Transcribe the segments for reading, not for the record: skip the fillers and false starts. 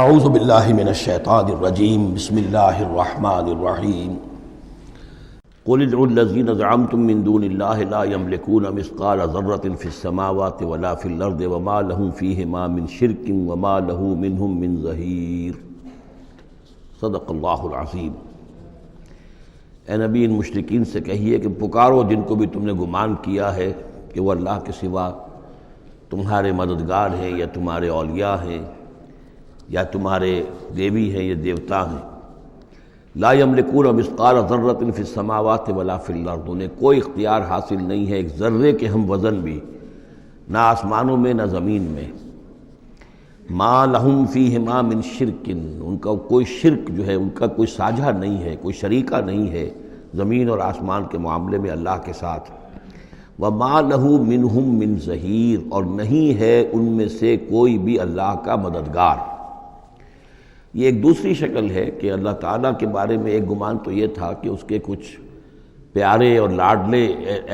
اعوذ باللہ من الشیطان الرجیم بسم اللہ الرحمن الرحیم قل ادعوا الذین زعمتم من دون اللہ لا یملکون مثقال ذرۃ فی السماوات ولا فی الارض وما لهم فیہما من شرک وما له منہم من ظہیر۔ صدق اللہ العظیم۔ اے نبی، ان مشرکین سے کہیے کہ پکارو جن کو بھی تم نے گمان کیا ہے کہ وہ اللہ کے سوا تمہارے مددگار ہیں یا تمہارے اولیاء ہیں یا تمہارے دیوی ہیں یا دیوتا ہیں۔ لا یملکون مثقال ذرۃ فی السماوات ولا فی الارض، انہیں کوئی اختیار حاصل نہیں ہے ایک ذرے کے ہم وزن بھی، نہ آسمانوں میں نہ زمین میں۔ ما لہم فیہما من شرک، ان کا کوئی شرک جو ہے، ان کا کوئی ساجھا نہیں ہے، کوئی شریکہ نہیں ہے زمین اور آسمان کے معاملے میں اللہ کے ساتھ۔ وما لہ منہم من ظہیر، اور نہیں ہے ان میں سے کوئی بھی اللہ کا مددگار۔ یہ ایک دوسری شکل ہے کہ اللہ تعالیٰ کے بارے میں ایک گمان تو یہ تھا کہ اس کے کچھ پیارے اور لاڈلے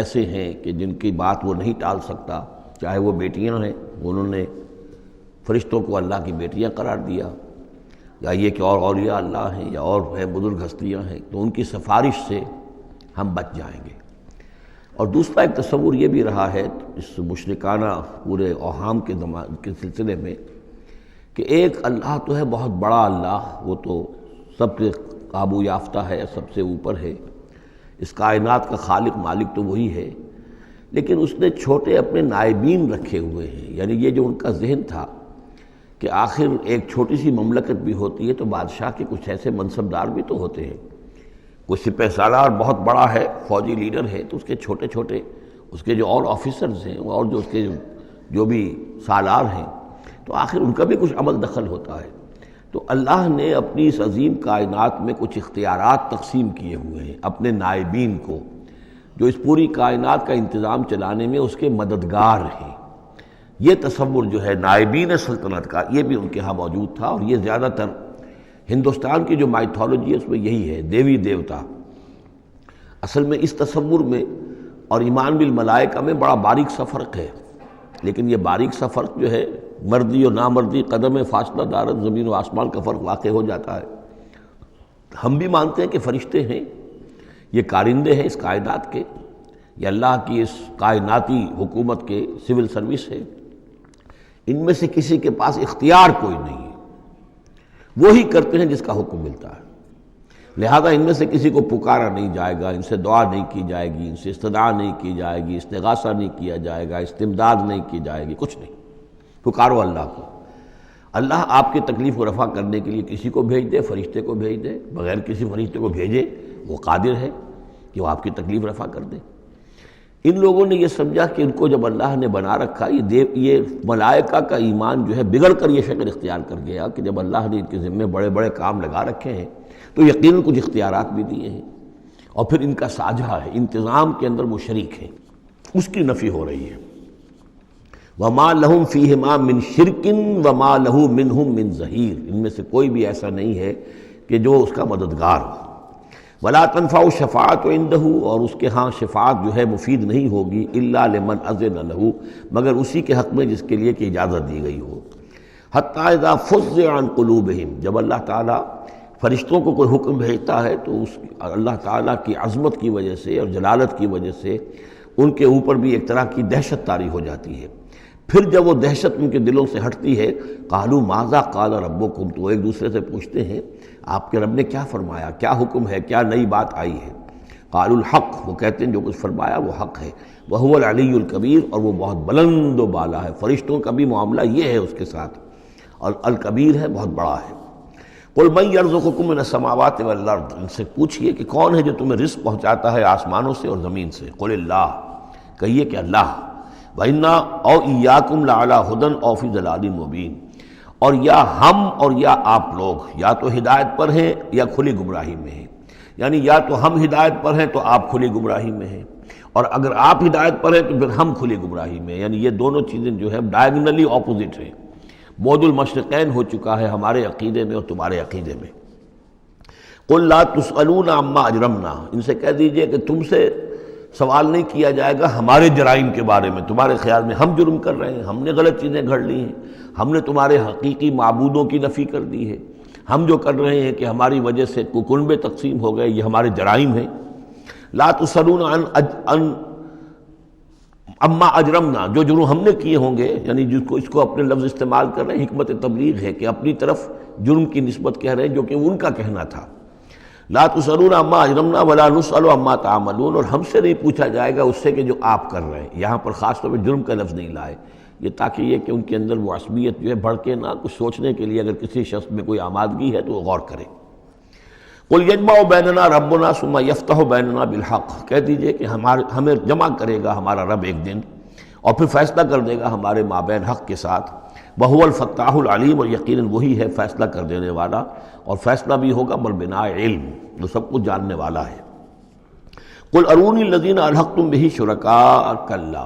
ایسے ہیں کہ جن کی بات وہ نہیں ٹال سکتا، چاہے وہ بیٹیاں ہیں، انہوں نے فرشتوں کو اللہ کی بیٹیاں قرار دیا، یا یہ کہ اور اولیاء اللہ ہیں یا اور ہیں بزرگ ہستیاں ہیں، تو ان کی سفارش سے ہم بچ جائیں گے۔ اور دوسرا ایک تصور یہ بھی رہا ہے اس مشرکانہ پورے اوہام کے سلسلے میں کہ ایک اللہ تو ہے بہت بڑا اللہ، وہ تو سب سے قابو یافتہ ہے، سب سے اوپر ہے، اس کائنات کا خالق مالک تو وہی ہے، لیکن اس نے چھوٹے اپنے نائبین رکھے ہوئے ہیں۔ یعنی یہ جو ان کا ذہن تھا کہ آخر ایک چھوٹی سی مملکت بھی ہوتی ہے تو بادشاہ کے کچھ ایسے منصبدار بھی تو ہوتے ہیں، کوئی سپہ سالار بہت بڑا ہے، فوجی لیڈر ہے، تو اس کے چھوٹے چھوٹے اس کے جو اور آفیسرز ہیں اور جو اس کے جو بھی سالار ہیں، تو آخر ان کا بھی کچھ عمل دخل ہوتا ہے۔ تو اللہ نے اپنی اس عظیم کائنات میں کچھ اختیارات تقسیم کیے ہوئے ہیں اپنے نائبین کو، جو اس پوری کائنات کا انتظام چلانے میں اس کے مددگار ہیں۔ یہ تصور جو ہے نائبین سلطنت کا، یہ بھی ان کے ہاں موجود تھا، اور یہ زیادہ تر ہندوستان کی جو مائتھولوجی ہے اس میں یہی ہے، دیوی دیوتا۔ اصل میں اس تصور میں اور ایمان بالملائکہ میں بڑا باریک سا فرق ہے، لیکن یہ باریک سا فرق جو ہے مردی اور نامردی قدم فاصلہ دارت زمین و آسمان کا فرق واقع ہو جاتا ہے۔ ہم بھی مانتے ہیں کہ فرشتے ہیں، یہ کارندے ہیں اس کائنات کے، یہ اللہ کی اس کائناتی حکومت کے سول سروس ہے، ان میں سے کسی کے پاس اختیار کوئی نہیں ہے، وہی کرتے ہیں جس کا حکم ملتا ہے، لہذا ان میں سے کسی کو پکارا نہیں جائے گا، ان سے دعا نہیں کی جائے گی، ان سے استدعا نہیں کی جائے گی، استغاثہ نہیں کیا جائے گا، استمداد نہیں کی جائے گی، کچھ نہیں۔ پکارو اللہ کو، اللہ آپ کی تکلیف کو رفع کرنے کے لیے کسی کو بھیج دے، فرشتے کو بھیج دے، بغیر کسی فرشتے کو بھیجے وہ قادر ہے کہ وہ آپ کی تکلیف رفع کر دے۔ ان لوگوں نے یہ سمجھا کہ ان کو جب اللہ نے بنا رکھا، یہ ملائکہ کا ایمان جو ہے بگڑ کر یہ شکل اختیار کر گیا کہ جب اللہ نے ان کے ذمے بڑے بڑے کام لگا رکھے ہیں تو یقیناً کچھ اختیارات بھی دیے ہیں، اور پھر ان کا ساجھا ہے، انتظام کے اندر وہ شریک ہیں، اس کی نفی ہو رہی ہے۔ وما لہم فیہما من شرک وما لہ منہم من ظہیر، ان میں سے کوئی بھی ایسا نہیں ہے کہ جو اس کا مددگار ہو۔ ولا تنفع الشفاعۃ عندہ، اور اس کے ہاں شفاعت جو ہے مفید نہیں ہوگی الا لمن اذن لہ، مگر اسی کے حق میں جس کے لیے کہ اجازت دی گئی ہو۔ حتی اذا فزع عن قلوبہم، جب اللہ تعالیٰ فرشتوں کو کوئی حکم بھیجتا ہے تو اس اللہ تعالیٰ کی عظمت کی وجہ سے اور جلالت کی وجہ سے ان کے اوپر بھی ایک طرح کی دہشت طاری ہو جاتی ہے۔ پھر جب وہ دہشت ان کے دلوں سے ہٹتی ہے، قالوا ماذا قال ربکم، تو ایک دوسرے سے پوچھتے ہیں آپ کے رب نے کیا فرمایا، کیا حکم ہے، کیا نئی بات آئی ہے۔ قالوا الحق، وہ کہتے ہیں جو کچھ فرمایا وہ حق ہے، وہو العلی الکبیر، اور وہ بہت بلند و بالا ہے، فرشتوں کا بھی معاملہ یہ ہے اس کے ساتھ، اور الکبیر ہے، بہت بڑا ہے۔ قل من یرزقکم من السماوات والارض، ان سے پوچھئے کہ کون ہے جو تمہیں رزق پہنچاتا ہے آسمانوں سے اور زمین سے۔ قل اللہ، کہیے کہ اللہ۔ وَإِنَّا أَوْ إِيَّاكُمْ لَعَلَىٰ هُدًى أَوْ فِي ضَلَالٍ مُّبِينٍ، اور یا ہم اور یا آپ لوگ یا تو ہدایت پر ہیں یا کھلی گمراہی میں ہیں، یعنی یا تو ہم ہدایت پر ہیں تو آپ کھلی گمراہی میں ہیں، اور اگر آپ ہدایت پر ہیں تو پھر ہم کھلی گمراہی میں ہیں، یعنی یہ دونوں چیزیں جو ہے ڈائگنلی اپوزٹ ہیں، بعد المشرقین ہو چکا ہے ہمارے عقیدے میں اور تمہارے عقیدے میں۔ قُل لَا تُسْأَلُونَ عَمَّا أَجْرَمْنَا، ان سے کہہ دیجئے کہ تم سے سوال نہیں کیا جائے گا ہمارے جرائم کے بارے میں، تمہارے خیال میں ہم جرم کر رہے ہیں، ہم نے غلط چیزیں گھڑ لی ہیں، ہم نے تمہارے حقیقی معبودوں کی نفی کر دی ہے، ہم جو کر رہے ہیں کہ ہماری وجہ سے کنبے تقسیم ہو گئے، یہ ہمارے جرائم ہیں۔ لا تسألون عن اما اجرمنا، جو جرم ہم نے کیے ہوں گے، یعنی جس کو اس کو اپنے لفظ استعمال کر رہے ہیں، حکمت تبلیغ ہے کہ اپنی طرف جرم کی نسبت کہہ رہے ہیں جو کہ ان کا کہنا تھا۔ لا تسألون عما اجرمنا ولا نسأل عما تعملون، اور ہم سے نہیں پوچھا جائے گا اس سے کہ جو آپ کر رہے ہیں۔ یہاں پر خاص طور پہ جرم کا لفظ نہیں لائے، یہ تاکہ یہ کہ ان کے اندر وہ عصبیت جو ہے بھڑکے نہ، کچھ سوچنے کے لیے اگر کسی شخص میں کوئی آمادگی ہے تو وہ غور کرے۔ قل یجمع بیننا ربنا ثم یفتح بیننا بالحق، کہہ دیجئے کہ ہمیں جمع کرے گا ہمارا رب ایک دن اور پھر فیصلہ کر دے گا ہمارے مابین حق کے ساتھ۔ وہو الفتاح العلیم، اور یقیناً وہی ہے فیصلہ کر دینے والا، اور فیصلہ بھی ہوگا بالبناء علم، جو سب کچھ جاننے والا ہے۔ قل ارونی الذین الحقتم بہ شرکاء کلا،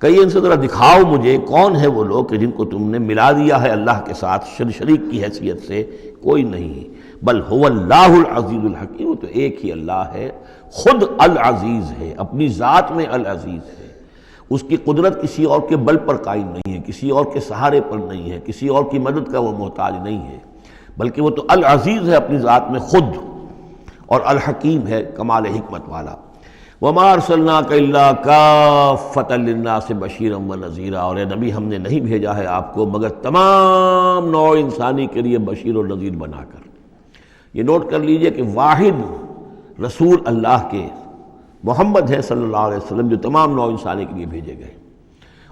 کہیے ان سے ذرا دکھاؤ مجھے کون ہے وہ لوگ کہ جن کو تم نے ملا دیا ہے اللہ کے ساتھ شریک کی حیثیت سے، کوئی نہیں۔ بل هو اللہ العزیز الحکیم، وہ تو ایک ہی اللہ ہے، خود العزیز ہے، اپنی ذات میں العزیز ہے، اس کی قدرت کسی اور کے بل پر قائم نہیں ہے، کسی اور کے سہارے پر نہیں ہے، کسی اور کی مدد کا وہ محتاج نہیں ہے، بلکہ وہ تو العزیز ہے اپنی ذات میں خود، اور الحکیم ہے کمال حکمت والا۔ وما ارسلناک الا کافۃ للناس بشیرا ونذیرا، اور اے نبی ہم نے نہیں بھیجا ہے آپ کو مگر تمام نوع انسانی کے لیے بشیر و نذیر بنا کر۔ یہ نوٹ کر لیجئے کہ واحد رسول اللہ کے محمد ہے صلی اللہ علیہ وسلم، جو تمام نوع انسانی کے لیے بھیجے گئے،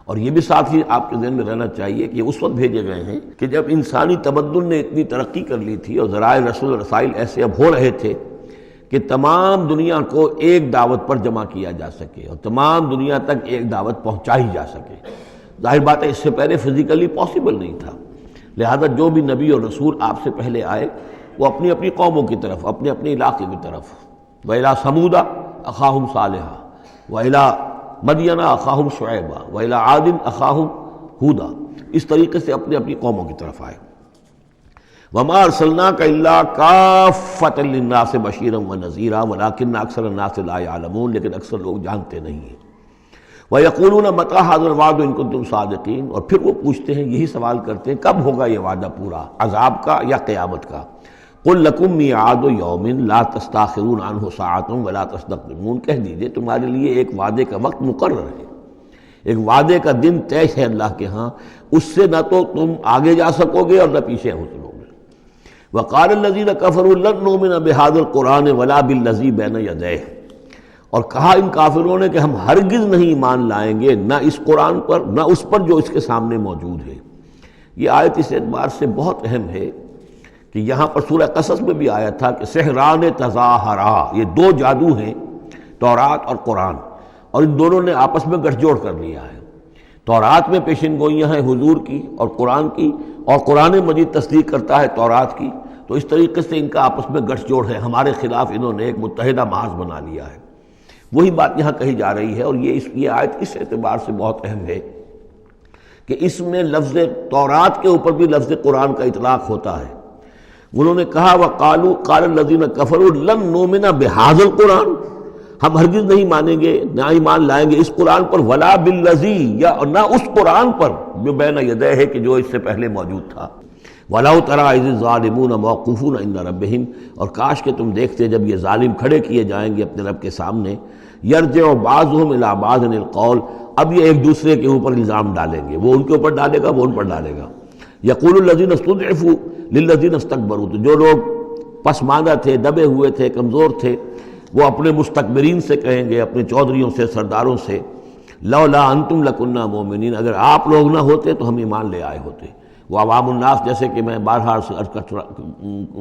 اور یہ بھی ساتھ ہی آپ کے ذہن میں رہنا چاہیے کہ اس وقت بھیجے گئے ہیں کہ جب انسانی تمدن نے اتنی ترقی کر لی تھی اور ذرائع رسول رسائل ایسے اب ہو رہے تھے کہ تمام دنیا کو ایک دعوت پر جمع کیا جا سکے اور تمام دنیا تک ایک دعوت پہنچائی جا سکے۔ ظاہر بات ہے اس سے پہلے فزیکلی پاسبل نہیں تھا، لہذا جو بھی نبی اور رسول آپ سے پہلے آئے وہ اپنی اپنی قوموں کی طرف، اپنے اپنے علاقے کی طرف، وَإِلَىٰ ثَمُودَ أَخَاهُمْ صَالِحًا وَإِلَىٰ مَدْيَنَ أَخَاهُمْ شُعَيْبًا وَإِلَىٰ عَادٍ أَخَاهُمْ هُودًا، اس طریقے سے اپنے اپنی قوموں کی طرف آئے۔ وَمَا أَرْسَلْنَاكَ إِلَّا كَافَّةً لِلنَّاسِ بَشِيرًا وَنَذِيرًا وَلَٰكِنَّ أَكْثَرَ النَّاسِ لَا يَعْلَمُونَ، لیکن اکثر لوگ جانتے نہیں ہیں۔ وَيَقُولُونَ مَتَىٰ هَٰذَا الْوَعْدُ إِن كُنتُمْ صَادِقِينَ، اور پھر وہ پوچھتے ہیں، یہی سوال کرتے ہیں کب ہوگا یہ وعدہ پورا، عذاب کا یا قیامت کا۔ قُل لَكُم مِّيعَادُ يَوْمٍ لَا تَسْتَأْخِرُونَ عَنْهُ سَاعَةٌ وَلَا تَسْتَقْدِمُونَ، کہہ دیجئے تمہارے لیے ایک وعدے کا وقت مقرر ہے، ایک وعدے کا دن طے ہے اللہ کے ہاں، اس سے نہ تو تم آگے جا سکو گے اور نہ پیچھے ہو سکو گے۔ وَقَالَ الَّذِينَ كَفَرُوا لَن نُّؤْمِنَ بِهَٰذَا الْقُرْآنِ وَلَا بِالَّذِي بَيْنَ يَدَيْهِ، اور کہا ان کافروں نے کہ ہم ہرگز نہیں ایمان لائیں گے نہ اس قرآن پر نہ اس پر جو اس کے سامنے موجود ہے۔ یہ آیت اس اعتبار سے بہت اہم ہے کہ یہاں پر سورہ قصص میں بھی آیا تھا کہ سحران تظاہرا، یہ دو جادو ہیں تورات اور قرآن، اور ان دونوں نے آپس میں گٹھ جوڑ کر لیا ہے۔ تورات میں پیشن گوئیاں ہیں حضور کی اور قرآن کی، اور قرآن مجید تصدیق کرتا ہے تورات کی، تو اس طریقے سے ان کا آپس میں گٹھ جوڑ ہے، ہمارے خلاف انہوں نے ایک متحدہ محاذ بنا لیا ہے۔ وہی بات یہاں کہی جا رہی ہے، اور یہ آیت اس اعتبار سے بہت اہم ہے کہ اس میں لفظ تورات کے اوپر بھی لفظ قرآن کا اطلاق ہوتا ہے۔ انہوں نے کہا وَقَالُوا قَالَ الَّذِينَ كَفَرُوا لَن نُّؤْمِنَ بِهَٰذَا الْقُرْآنِ، ہم ہرگز نہیں مانیں گے نہ ایمان لائیں گے اس قرآن پر، وَلَا بِالَّذِي، یا نہ اس قرآن پر جو بین یدیہ ہے کہ جو اس سے پہلے موجود تھا۔ وَلَوْ تَرَىٰ إِذِ الظَّالِمُونَ مَوْقُوفُونَ عِندَ رَبِّهِمْ، اور کاش کہ تم دیکھتے جب یہ ظالم کھڑے کیے جائیں گے اپنے رب کے سامنے، يَرْجِعُ بَعْضُهُمْ إِلَىٰ بَعْضٍ الْقَوْلَ، اب یہ ایک دوسرے کے اوپر الزام ڈالیں گے، وہ ان کے اوپر ڈالے گا وہ ان پر ڈالے گا۔ يَقُولُ الَّذِينَ اسْتُضْعِفُوا لِلَّذِينَ اسْتَكْبَرُوا، تو جو لوگ پسماندہ تھے، دبے ہوئے تھے، کمزور تھے، وہ اپنے مستکبرین سے کہیں گے، اپنے چودھریوں سے، سرداروں سے، لولا انتم لکنا مومنین، اگر آپ لوگ نہ ہوتے تو ہم ایمان لے آئے ہوتے۔ وہ عوام الناس، جیسے کہ میں بارہا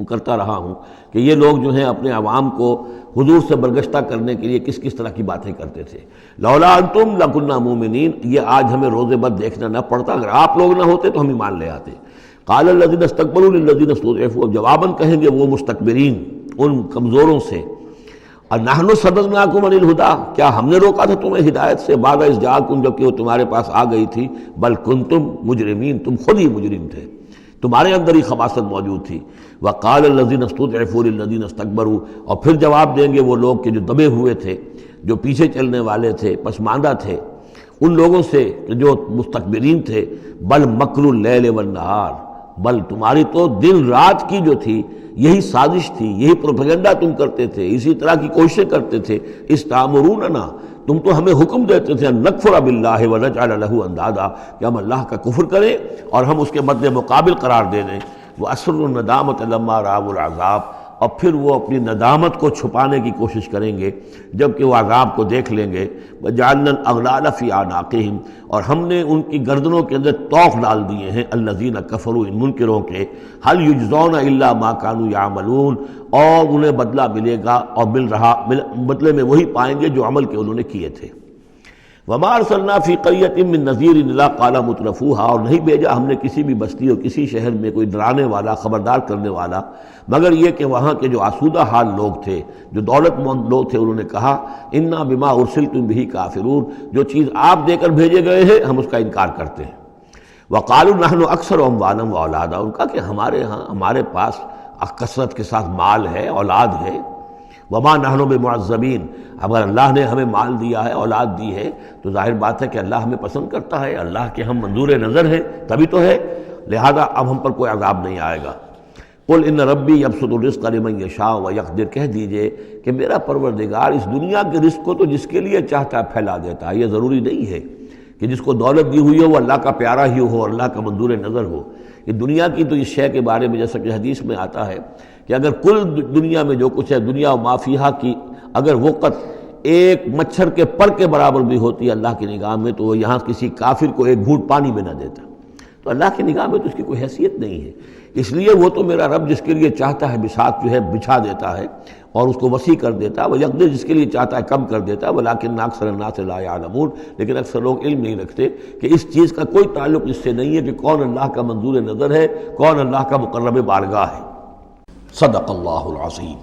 کرتا رہا ہوں کہ یہ لوگ جو ہیں اپنے عوام کو حضور سے برگشتہ کرنے کے لیے کس کس طرح کی باتیں کرتے تھے۔ لولا انتم لکنا مومنین، یہ آج ہمیں روز بد دیکھنا نہ پڑتا، اگر آپ لوگ نہ ہوتے تو ہم ایمان لے آتے۔ قال الذین استکبروا للذین استضعفوا، اب جواباً کہیں گے وہ مستکبرین ان کمزوروں سے، نحن صددناکم عن الہدی، کیا ہم نے روکا تھا تمہیں ہدایت سے، بعد اذ جاءکم، جبکہ وہ تمہارے پاس آ گئی تھی، بل کنتم مجرمین، تم خود ہی مجرم تھے، تمہارے اندر ہی خباثت موجود تھی۔ وقال الذین استضعفوا للذین استکبروا، اور پھر جواب دیں گے وہ لوگ کہ جو دبے ہوئے تھے، جو پیچھے چلنے والے تھے، پسماندہ تھے، ان لوگوں سے جو مستکبرین تھے، بل مکر اللیل والنہار، بل تمہاری تو دن رات کی جو تھی یہی سازش تھی، یہی پروپیگنڈا تم کرتے تھے، اسی طرح کی کوششیں کرتے تھے۔ استامروننا، تم تو ہمیں حکم دیتے تھے ان نکفر باللہ ونجعل لہ اندادا، کہ ہم اللہ کا کفر کریں اور ہم اس کے مد مقابل قرار دے دیں۔ وَأَسْرُّوا النَّدَامَةَ لَمَّا رَأَوُا الْعَذَابَ، اور پھر وہ اپنی ندامت کو چھپانے کی کوشش کریں گے جب کہ وہ عذاب کو دیکھ لیں گے۔ وَجَعَلْنَا الْأَغْلَالَ فِي أَعْنَاقِهِمْ، اور ہم نے ان کی گردنوں کے اندر طوق ڈال دیے ہیں، الَّذِينَ كَفَرُوا، ان منکروں کے، هَلْ يُجْزَوْنَ إِلَّا مَا كَانُوا يَعْمَلُونَ، اور انہیں بدلہ ملے گا اور بدلے میں وہی پائیں گے جو عمل کے انہوں نے کیے تھے۔ وَمَا أَرْسَلْنَا فِي قَرْيَةٍ مِّن نَذِيرٍ إِلَّا قَالَ مُتْرَفُوهَا، اور نہیں بھیجا ہم نے کسی بھی بستی اور کسی شہر میں کوئی ڈرانے والا، خبردار کرنے والا، مگر یہ کہ وہاں کے جو آسودہ حال لوگ تھے، جو دولت مند لوگ تھے، انہوں نے کہا اِنَّا بِمَا أُرْسِلْتُم بِهِ كَافِرُونَ، جو چیز آپ دے کر بھیجے گئے ہیں ہم اس کا انکار کرتے ہیں۔ وَقَالُوا نَحْنُ أَكْثَرُ أَمْوَالًا وَأَوْلَادًا، ان کا کہ ہمارے پاس کثرت کے ساتھ مال ہے، اولاد ہے۔ وما نحن بمعذبین، اگر اللہ نے ہمیں مال دیا ہے، اولاد دی ہے، تو ظاہر بات ہے کہ اللہ ہمیں پسند کرتا ہے، اللہ کے ہم منظور نظر ہیں تبھی تو ہے، لہذا اب ہم پر کوئی عذاب نہیں آئے گا۔ قل ان ربی یبسط الرزق لمن یشاء ویقدر، کہہ دیجئے کہ میرا پروردگار اس دنیا کے رزق کو تو جس کے لیے چاہتا ہے پھیلا دیتا ہے، یہ ضروری نہیں ہے کہ جس کو دولت دی ہوئی ہو وہ اللہ کا پیارا ہی ہو، اللہ کا منظور نظر ہو۔ یہ دنیا کی تو اس شے کے بارے میں جیسا کہ حدیث میں آتا ہے کہ اگر کل دنیا میں جو کچھ ہے، دنیا و ما فیہا کی اگر وقت ایک مچھر کے پر کے برابر بھی ہوتی ہے اللہ کی نگاہ میں، تو وہ یہاں کسی کافر کو ایک گھونٹ پانی میں نہ دیتا، تو اللہ کی نگاہ میں تو اس کی کوئی حیثیت نہیں ہے۔ اس لیے وہ تو میرا رب جس کے لیے چاہتا ہے بساط جو ہے بچھا دیتا ہے اور اس کو وسیع کر دیتا ہے، وہ یقدر جس کے لیے چاہتا ہے کم کر دیتا ہے، ولیکن اکثر الناس لا یعلمون، لیکن اکثر لوگ علم نہیں رکھتے کہ اس چیز کا کوئی تعلق اس سے نہیں ہے کہ کون اللہ کا منظور نظر ہے، کون اللہ کا مقرب بارگاہ ہے۔ صدق اللہ العظیم۔